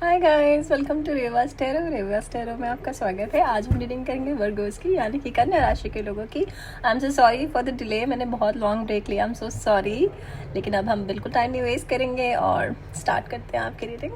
Hi guys, welcome to Revas tarot. Revas tarot में आपका स्वागत है। आज हम रीडिंग करेंगे वर्गोस की, यानी कि कन्या राशि के लोगों की। I am so sorry for the delay, मैंने बहुत लॉन्ग ब्रेक लिया, आई एम सो सॉरी। लेकिन अब हम बिल्कुल टाइम नहीं वेस्ट करेंगे और स्टार्ट करते हैं आपकी रीडिंग।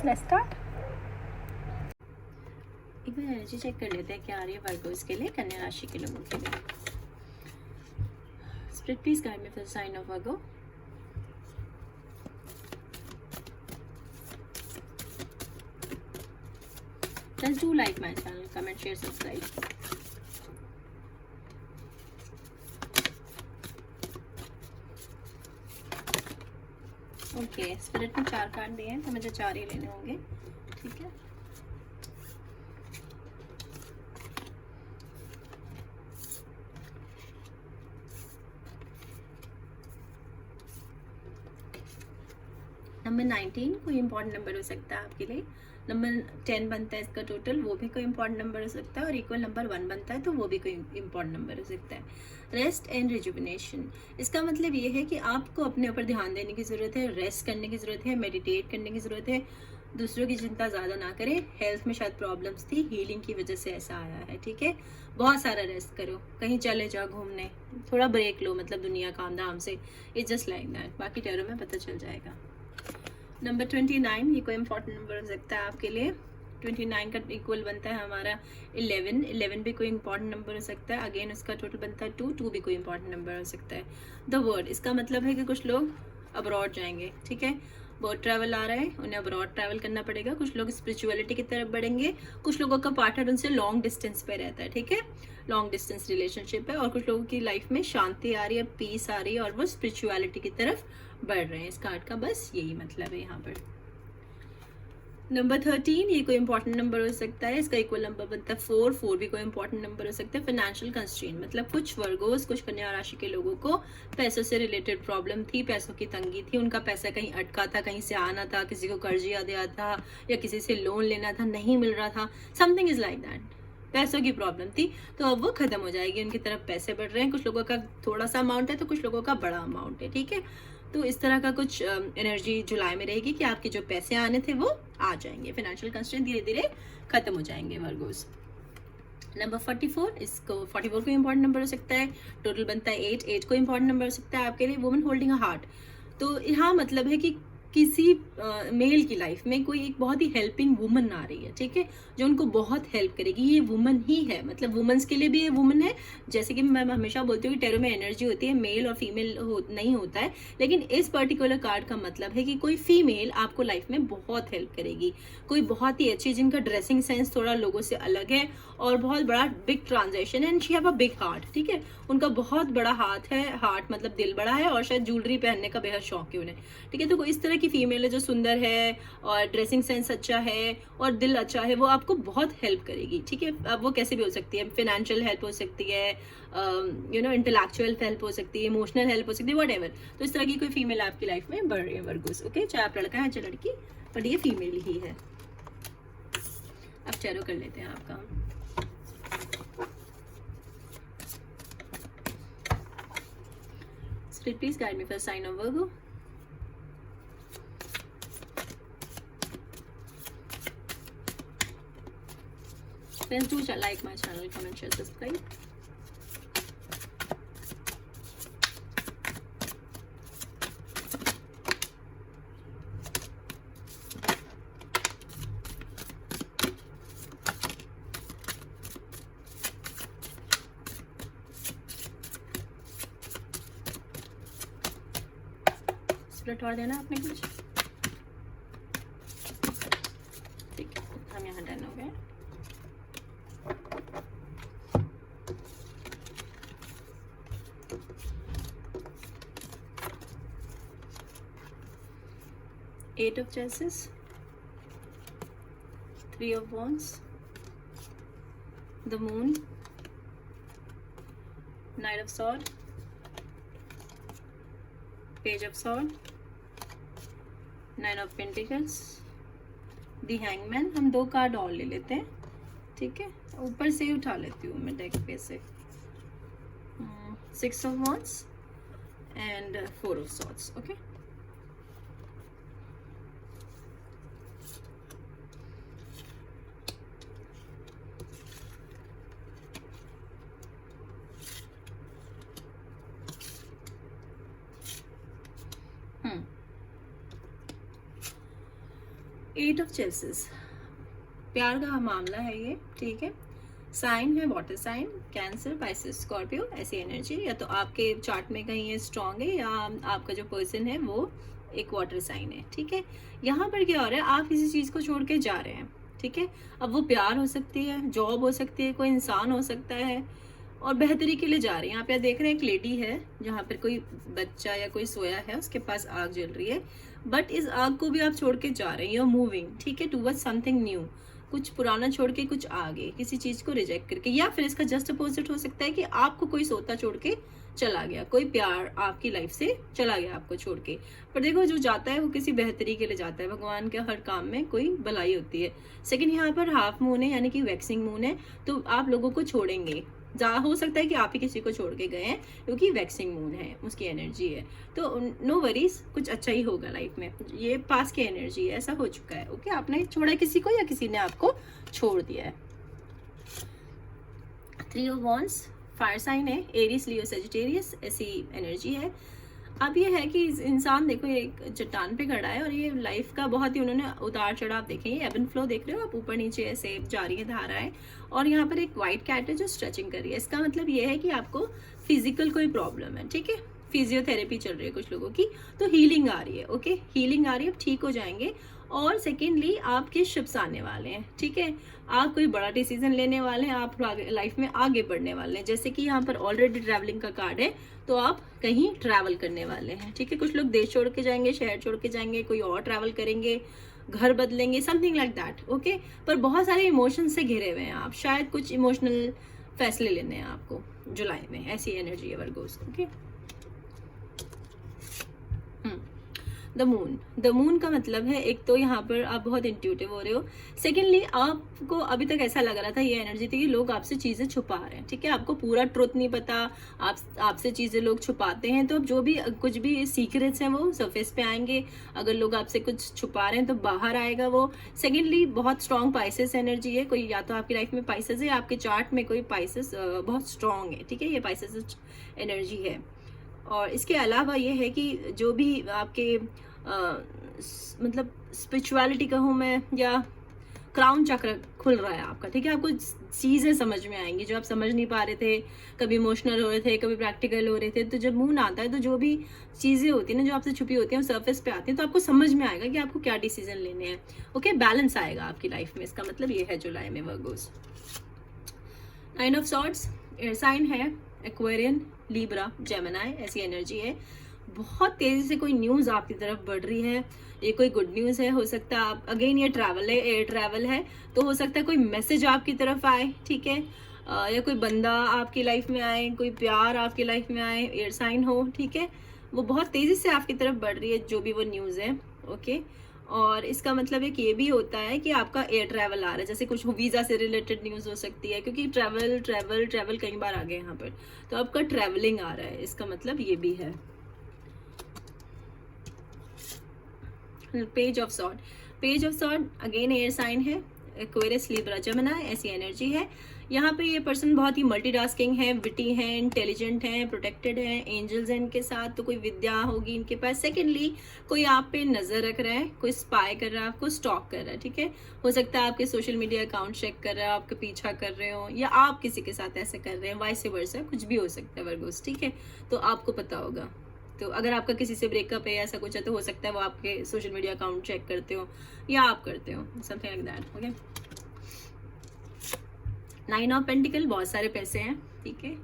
Let's start. एक बार एनर्जी चेक कर लेते हैं क्या आ रही है वर्गोस के लिए, कन्या राशि के लोगों के लिए। Spirit please guide me for the sign of Virgo. Just do like my channel, comment, share, subscribe. Okay, spirit में 4 कार्ड दिए हैं तो मुझे 4 ही लेने होंगे, ठीक है। नंबर 19 कोई इंपॉर्टेंट नंबर हो सकता है आपके लिए। नंबर 10 बनता है इसका टोटल, वो भी कोई इंपॉर्टेंट नंबर हो सकता है। और इक्वल नंबर 1 बनता है तो वो भी कोई इंपॉर्टेंट नंबर हो सकता है। रेस्ट एंड रिजुविनेशन, इसका मतलब ये है कि आपको अपने ऊपर ध्यान देने की ज़रूरत है, रेस्ट करने की ज़रूरत है, मेडिटेट करने की ज़रूरत है। दूसरों की चिंता ज़्यादा ना करें। हेल्थ में शायद प्रॉब्लम्स थी, हीलिंग की वजह से ऐसा आया है, ठीक है। बहुत सारा रेस्ट करो, कहीं चले जाओ घूमने, थोड़ा ब्रेक लो, मतलब दुनिया काम धाम से। इट्स जस्ट लाइक दैट, बाकी टैरो में पता चल जाएगा। नंबर 29 ये कोई इंपॉर्टेंट नंबर हो सकता है आपके लिए। 29 का इक्वल बनता है हमारा 11 भी कोई इंपॉर्टेंट नंबर हो सकता है। अगेन उसका टोटल बनता है 2 भी कोई इंपॉर्टेंट नंबर हो सकता है। द वर्ड, इसका मतलब है कि कुछ लोग अब्रॉड जाएंगे, ठीक है। वर्ड ट्रैवल आ रहा है, उन्हें अब्रॉड ट्रैवल करना पड़ेगा। कुछ लोग स्पिरिचुअलिटी की तरफ बढ़ेंगे, कुछ लोगों का पार्टनर उनसे लॉन्ग डिस्टेंस पे रहता है, ठीक है। लॉन्ग डिस्टेंस रिलेशनशिप है और कुछ लोगों की लाइफ में शांति आ रही है, पीस आ रही है और वो स्पिरिचुअलिटी की तरफ बढ़ रहे हैं। इस कार्ड का बस यही मतलब है यहाँ पर। नंबर 13 ये कोई इंपॉर्टेंट नंबर हो सकता है। इसका इक्वल नंबर बनता है 4 भी कोई इंपॉर्टेंट नंबर हो सकता है। फाइनेंशियल कंस्ट्रेंट, मतलब कुछ वर्गोस, कुछ कन्या राशि के लोगों को पैसों से रिलेटेड प्रॉब्लम थी, पैसों की तंगी थी, उनका पैसा कहीं अटका था, कहीं से आना था, किसी को कर्जिया दिया था या किसी से लोन लेना था, नहीं मिल रहा था। समथिंग इज लाइक दैट, पैसों की प्रॉब्लम थी, तो अब वो खत्म हो जाएगी। उनकी तरफ पैसे बढ़ रहे हैं, कुछ लोगों का थोड़ा सा अमाउंट है तो कुछ लोगों का बड़ा अमाउंट है, ठीक है। तो इस तरह का कुछ एनर्जी जुलाई में रहेगी कि आपके जो पैसे आने थे वो आ जाएंगे। फाइनेंशियल कंस्ट्रेंट धीरे धीरे खत्म हो जाएंगे वर्गोस। नंबर 44, इसको 44 को इंपॉर्टेंट नंबर हो सकता है। टोटल बनता है 8 को इंपॉर्टेंट नंबर हो सकता है आपके लिए। वुमन होल्डिंग अ हार्ट, तो यहाँ मतलब है कि किसी मेल की लाइफ में कोई एक बहुत ही हेल्पिंग वुमन आ रही है, ठीक है, जो उनको बहुत हेल्प करेगी। ये वुमन ही है, मतलब वुमेन्स के लिए भी ये वुमन है। जैसे कि मैं हमेशा बोलती हूँ कि टैरो में एनर्जी होती है, मेल और फीमेल नहीं होता है, लेकिन इस पर्टिकुलर कार्ड का मतलब है कि कोई फीमेल आपको लाइफ में बहुत हेल्प करेगी। कोई बहुत ही अच्छी, जिनका ड्रेसिंग सेंस थोड़ा लोगों से अलग है और बहुत बड़ा बिग ट्रांजेक्शन है, and she have a big heart, ठीक है। उनका बहुत बड़ा हाथ है, हार्ट मतलब दिल बड़ा है, और शायद ज्वेलरी पहनने का बेहद शौक है उन्हें, ठीक है। तो कोई इस तरह की फीमेल है जो सुंदर है और ड्रेसिंग सेंस अच्छा है और दिल अच्छा है, वो आपको बहुत हेल्प करेगी, ठीक है। अब वो कैसे भी हो सकती है, फाइनेंशियल हेल्प हो सकती है, इंटेलेक्चुअल हेल्प हो सकती है, इमोशनल हेल्प हो सकती है, व्हाटएवर। तो इस तरह की कोई फीमेल आपकी लाइफ में बढ़ रही है वर्गोस, ओके। चाहे आप लड़का है चाहे लड़की, बट ये फीमेल ही है। अब टैरो कर लेते हैं आपका। Spirit, please guide me for the sign of Virgo. Friends, do like my channel, comment, share, subscribe. Split और देना आपने कुछ, ठीक है। हम यहाँ डन हो गए। Eight of Chalices, 3 of Wands, the Moon, Knight of Sword, Page of Sword, 9 of Pentacles, The Hangman। हम 2 कार्ड और ले लेते हैं, ठीक है। ऊपर से ही उठा लेती हूँ मैं डेक पे से। 6 of Wands and 4 of Swords, okay। 8 of चेसेस, प्यार का मामला है ये, ठीक है। साइन है water sign, Cancer, Pisces, Scorpio, ऐसी एनर्जी। या तो आपके चार्ट में कहीं ये स्ट्रांग है या आपका जो पर्सन है वो एक वाटर साइन है, ठीक है। यहाँ पर क्या हो रहा है, आप किसी चीज़ को छोड़ के जा रहे हैं, ठीक है। अब वो प्यार हो सकती है, जॉब हो सकती है, कोई इंसान हो सकता है, और बेहतरी के लिए जा रहे हैं। यहाँ पे आप देख रहे हैं एक लेडी है जहाँ पर कोई बच्चा या कोई सोया है, उसके पास आग जल रही है, बट इस आग को भी आप छोड़ के जा रहे हैं, यू आर मूविंग, ठीक है, टूवर्ड्स समथिंग न्यू, कुछ पुराना छोड़ के कुछ आगे, किसी चीज को रिजेक्ट करके। या फिर इसका जस्ट अपोजिट हो सकता है कि आपको कोई सोता छोड़ के चला गया, कोई प्यार आपकी लाइफ से चला गया आपको छोड़ के। पर देखो जो जाता है वो किसी बेहतरी के लिए जाता है, भगवान के हर काम में कोई भलाई होती है। सेकंड यहाँ पर हाफ मून है यानी कि वैक्सिंग मून है, तो आप लोगों को छोड़ेंगे, हो सकता है कि आप ही किसी को छोड़ के गए हैं क्योंकि वैक्सिंग मून है, उसकी एनर्जी है। तो नो वरीज, कुछ अच्छा ही होगा लाइफ में, ये पास की एनर्जी है, ऐसा हो चुका है, ओके। आपने छोड़ा किसी को या किसी ने आपको छोड़ दिया है। 3 ऑफ वॉन्ड्स, फायर साइन है, एरीज, लियो, सेजिटेरियस, ऐसी एनर्जी है। अब ये है कि इंसान देखो एक चट्टान पे खड़ा है और ये लाइफ का बहुत ही उन्होंने उतार चढ़ाव देखे, ये एब एंड फ्लो देख रहे हो आप, ऊपर नीचे ऐसे जा रही है धाराएं। और यहाँ पर एक वाइट कैट है जो स्ट्रेचिंग कर रही है, इसका मतलब ये है कि आपको फिजिकल कोई प्रॉब्लम है, ठीक है, फिजियोथेरेपी चल रही है कुछ लोगों की, तो हीलिंग आ रही है, ओके, हीलिंग आ रही है, अब ठीक हो जाएंगे। और सेकेंडली आपके शिप्स आने वाले हैं, ठीक है, आप कोई बड़ा डिसीजन लेने वाले हैं, आप लाइफ में आगे बढ़ने वाले हैं। जैसे कि यहाँ पर ऑलरेडी ट्रैवलिंग का कार्ड है, तो आप कहीं ट्रैवल करने वाले हैं, ठीक है। कुछ लोग देश छोड़ के जाएंगे, शहर छोड़ के जाएंगे, कोई और ट्रैवल करेंगे, घर बदलेंगे, समथिंग लाइक दैट, ओके। पर बहुत सारे इमोशन से घिरे हुए हैं आप, शायद कुछ इमोशनल फैसले लेने हैं आपको जुलाई में, ऐसी एनर्जी है वर्गोस, ओके। द मून का मतलब है, एक तो यहाँ पर आप बहुत इंट्यूटिव हो रहे हो, सेकेंडली आपको अभी तक ऐसा लग रहा था, ये एनर्जी थी कि लोग आपसे चीज़ें छुपा रहे हैं, ठीक है, आपको पूरा ट्रुथ नहीं पता, आपसे चीज़ें लोग छुपाते हैं, तो जो भी कुछ भी सीक्रेट्स हैं वो सरफेस पे आएंगे। अगर लोग आपसे कुछ छुपा रहे हैं तो बाहर आएगा वो। सेकेंडली बहुत स्ट्रॉन्ग पाइसेस एनर्जी है, कोई या तो आपकी लाइफ में पाइसेस है, आपके चार्ट में कोई पाइसेस बहुत स्ट्रॉन्ग है, ठीक है, ये पाइसेस एनर्जी है। और इसके अलावा ये है कि जो भी आपके मतलब स्पिरिचुअलिटी कहूँ मैं, या क्राउन चक्र खुल रहा है आपका, ठीक है, आपको चीज़ें समझ में आएंगी जो आप समझ नहीं पा रहे थे, कभी इमोशनल हो रहे थे, कभी प्रैक्टिकल हो रहे थे। तो जब मून आता है तो जो भी चीज़ें होती हैं ना जो आपसे छुपी होती हैं वो सरफेस पे आती हैं, तो आपको समझ में आएगा कि आपको क्या डिसीजन लेने हैं, ओके। बैलेंस आएगा आपकी लाइफ में, इसका मतलब ये है जुलाई में Virgos. 9 of swords, air sign है, एक्वेरियन, लीब्रा, जेमिनी, ऐसी एनर्जी है। बहुत तेजी से कोई न्यूज़ आपकी तरफ बढ़ रही है, ये कोई गुड न्यूज़ है, हो सकता है आप अगेन ये ट्रैवल है, एयर ट्रैवल है, तो हो सकता है कोई मैसेज आपकी तरफ आए, ठीक है, या कोई बंदा आपकी लाइफ में आए, कोई प्यार आपकी लाइफ में आए, एयर साइन हो, ठीक है, वो बहुत तेज़ी से आपकी तरफ बढ़ रही है जो भी वो न्यूज़ है, ओके। और इसका मतलब एक ये भी होता है कि आपका एयर ट्रैवल आ रहा है, जैसे कुछ वीज़ा से रिलेटेड न्यूज़ हो सकती है, क्योंकि ट्रैवल ट्रैवल ट्रैवल कई बार आ गए यहाँ पर, तो आपका ट्रैवलिंग आ रहा है, इसका मतलब ये भी है। Page of sword, page of sword again air sign है, एक्वेरियस, लीब्रा, जेमिनी, ऐसी एनर्जी है। यहाँ पे ये पर्सन बहुत ही मल्टीटास्किंग है, विटी है, इंटेलिजेंट है, प्रोटेक्टेड है, एंजल्स हैं इनके साथ, तो कोई विद्या होगी इनके पास। सेकेंडली कोई आप पे नजर रख रहा है, कोई स्पाई कर रहा है, आपको स्टॉक कर रहा है, ठीक है, हो सकता है आपके सोशल मीडिया अकाउंट चेक कर रहा है, आपका पीछा कर रहे हो, या आप किसी के साथ ऐसे कर रहे हैं, वाइस वर्सा, कुछ भी हो सकता है वर्गोस, ठीक है, तो आपको पता होगा। तो अगर आपका किसी से ब्रेकअप है, ऐसा कुछ है, तो हो सकता है वो आपके सोशल मीडिया अकाउंट चेक करते हो या आप करते हो, something like that, okay. 9 of pentacle, बहुत सारे पैसे हैं, ठीक है,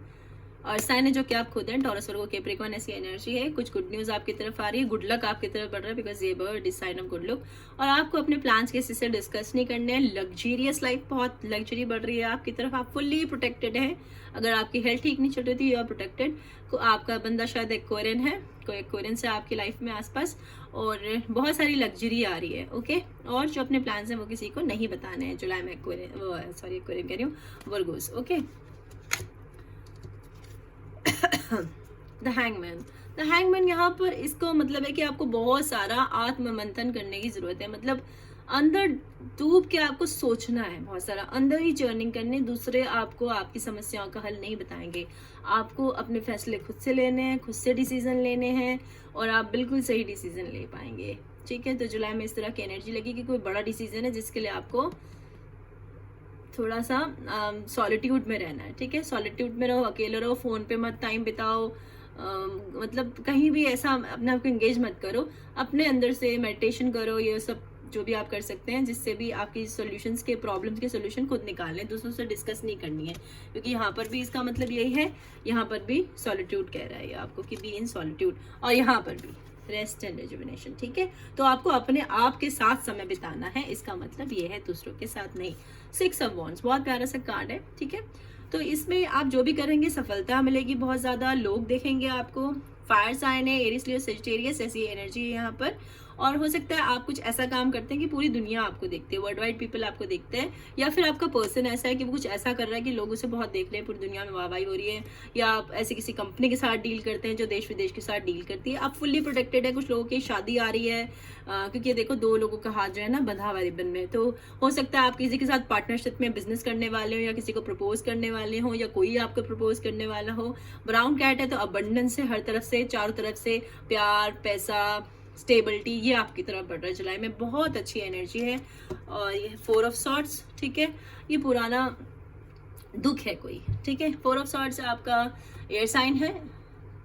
और साइन है जो कि आप खुद हैं, टॉरस, वर्गो, कैप्रिकॉर्न, ऐसी एनर्जी है। कुछ गुड न्यूज़ आपकी तरफ आ रही है, गुड लक आपकी तरफ बढ़ रहा है, बिकॉज ये bird is sine of good luck. और आपको अपने प्लान्स किसी से डिस्कस नहीं करने हैं, लग्जरियस लाइफ, बहुत लग्जरी बढ़ रही है आपकी तरफ, आप फुल्ली प्रोटेक्टेड हैं। अगर आपकी हेल्थ ठीक नहीं चल रही थी, यू आर प्रोटेक्टेड। आपका बंदा शायद एक्वेरियन है, कोई एक्वेरियन से आपकी लाइफ में आसपास, और बहुत सारी लग्जरी आ रही है, ओके। और जो अपने प्लान्स हैं वो किसी को नहीं बताने हैं जुलाई में, एक्वेरियन, सॉरी एक्वेरियन कह रही हूँ, वर्गोस, ओके। द हैंगमैन यहाँ पर इसको मतलब है कि आपको बहुत सारा आत्ममंथन करने की जरूरत है, मतलब अंदर डूब के आपको सोचना है, बहुत सारा अंदर ही जर्निंग करनी। दूसरे आपको आपकी समस्याओं का हल नहीं बताएंगे, आपको अपने फैसले खुद से लेने हैं, खुद से डिसीजन लेने हैं, और आप बिल्कुल सही डिसीजन ले पाएंगे। ठीक है। तो जुलाई में इस तरह की एनर्जी लगेगी, कोई बड़ा डिसीजन है जिसके लिए आपको थोड़ा सा सॉलिट्यूड में रहना है, ठीक है। सॉलिट्यूड में रहो, अकेले रहो, फ़ोन पे मत टाइम बिताओ, मतलब कहीं भी ऐसा अपने आप को एंगेज मत करो, अपने अंदर से मेडिटेशन करो, ये सब जो भी आप कर सकते हैं जिससे भी आपकी सॉल्यूशंस के प्रॉब्लम्स के सॉल्यूशन खुद निकालें, दूसरों से डिस्कस नहीं करनी है, क्योंकि यहाँ पर भी इसका मतलब यही है, यहाँ पर भी सॉलिट्यूड कह रहा है आपको कि बी इन सॉलिट्यूड, और यहाँ पर भी रेस्ट एंड रिजुविनेशन, ठीक है। तो आपको अपने आप के साथ समय बिताना है, इसका मतलब ये है, दूसरों के साथ नहीं। 6 ऑफ वॉन्ड्स बहुत प्यारा सा कार्ड है, ठीक है। तो इसमें आप जो भी करेंगे सफलता मिलेगी बहुत ज़्यादा, लोग देखेंगे आपको, फायर साइन है, एरिस लियो सेजिटेरियस, ऐसी एनर्जी है यहाँ पर। और हो सकता है आप कुछ ऐसा काम करते हैं कि पूरी दुनिया आपको देखती है, वर्ल्ड वाइड पीपल आपको देखते हैं, या फिर आपका पर्सन ऐसा है कि वो कुछ ऐसा कर रहा है कि लोग उसे बहुत देख रहे हैं, पूरी दुनिया में वाहवाही हो रही है, या आप ऐसे किसी कंपनी के साथ डील करते हैं जो देश विदेश के साथ डील करती है, आप फुल्ली प्रोटेक्टेड है। कुछ लोगों की शादी आ रही है, क्योंकि देखो 2 लोगों का हाथ जो है ना बंधा हुआ रिबन में, तो हो सकता है आप किसी के साथ पार्टनरशिप में बिजनेस करने वाले हो, या किसी को प्रपोज करने वाले हो, या कोई आपको प्रपोज करने वाला हो। ब्राउन कैट है तो अबंडेंस से हर तरफ से, चारों तरफ से प्यार, पैसा, स्टेबिलिटी, ये आपकी तरफ बढ़ रहा है। जुलाई में बहुत अच्छी एनर्जी है। और ये 4 ऑफ सॉर्ड्स, ठीक है, ये पुराना दुख है कोई, ठीक है। 4 ऑफ सॉर्ड्स आपका एयर साइन है,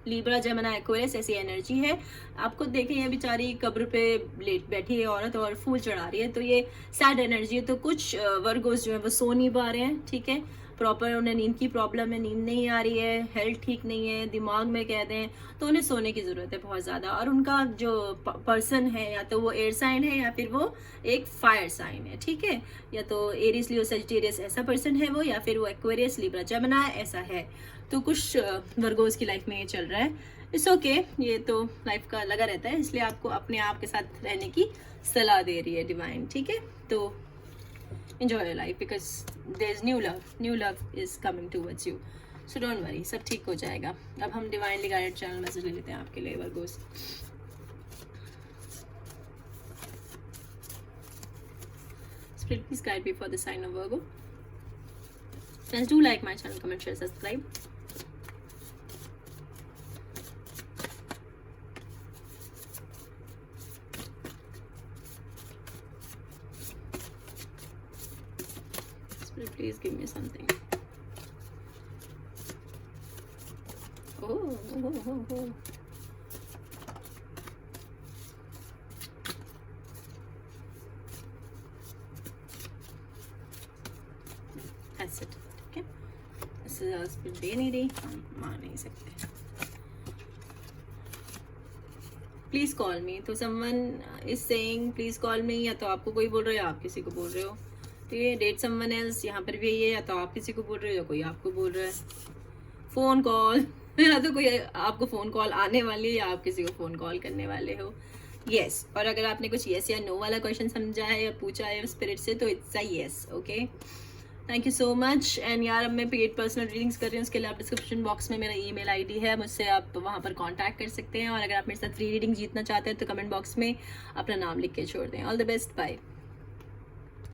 लीब्रा, जेमिनी, एक्वेरियस, ऐसी एनर्जी है। आपको देखें ये बेचारी कब्र पे लेट बैठी है औरत और फूल चढ़ा रही है, तो ये सैड एनर्जी है। तो कुछ वर्गोस जो है वो सो नहीं पा रहे हैं, ठीक है, प्रॉपर उन्हें नींद की प्रॉब्लम है, नींद नहीं आ रही है, हेल्थ ठीक नहीं है, दिमाग में कह दें तो उन्हें सोने की ज़रूरत है बहुत ज़्यादा। और उनका जो पर्सन है या तो वो एयर साइन है या फिर वो एक फायर साइन है, ठीक है, या तो एरिस लियो सेजिटेरियस ऐसा पर्सन है वो, या फिर वो एक्वेरियस, लीब्रा, जेमिनी ऐसा है। तो कुछ वर्गोस की लाइफ में ये चल रहा है। इट्स ओके, ये तो लाइफ का लगा रहता है, इसलिए आपको अपने आप के साथ रहने की सलाह दे रही है डिवाइन, ठीक है। तो enjoy your life because there's new love is coming towards you, so don't worry, सब ठीक हो जाएगा। अब हम divinely guided channel मैसेज ले लेते हैं आपके लिए Virgo's. Spirit please guide me for the sign of Virgo. Friends, do like my channel, comment, share, subscribe. Please give me something. Oh. That's it. Okay. This is दे नहीं रही, हम मान नहीं सकते। प्लीज कॉल मी, तो someone is saying please call मी, या तो आपको कोई बोल रहा है या आप किसी को बोल रहे हो। तो ये डेट समवन एल्स, यहाँ पर भी यही है, या तो आप किसी को बोल रहे हो या कोई आपको बोल रहा है। फोन कॉल या तो कोई आपको फोन कॉल आने वाली है या आप किसी को फोन कॉल करने वाले हो। यस, और अगर आपने कुछ यस या नो वाला क्वेश्चन समझा है या पूछा है स्पिरिट से तो it's a yes. Okay, thank you so much. And यार अब मैं पेड पर्सनल रीडिंग्स कर रही हूँ, उसके लिए आप डिस्क्रिप्शन बॉक्स में मेरा ईमेल आईडी है, मुझसे आप वहाँ पर कांटेक्ट कर सकते हैं। और अगर आप मेरे साथ फ्री रीडिंग जीतना चाहते हैं तो कमेंट बॉक्स में अपना नाम लिख के छोड़ दें। All the best, bye.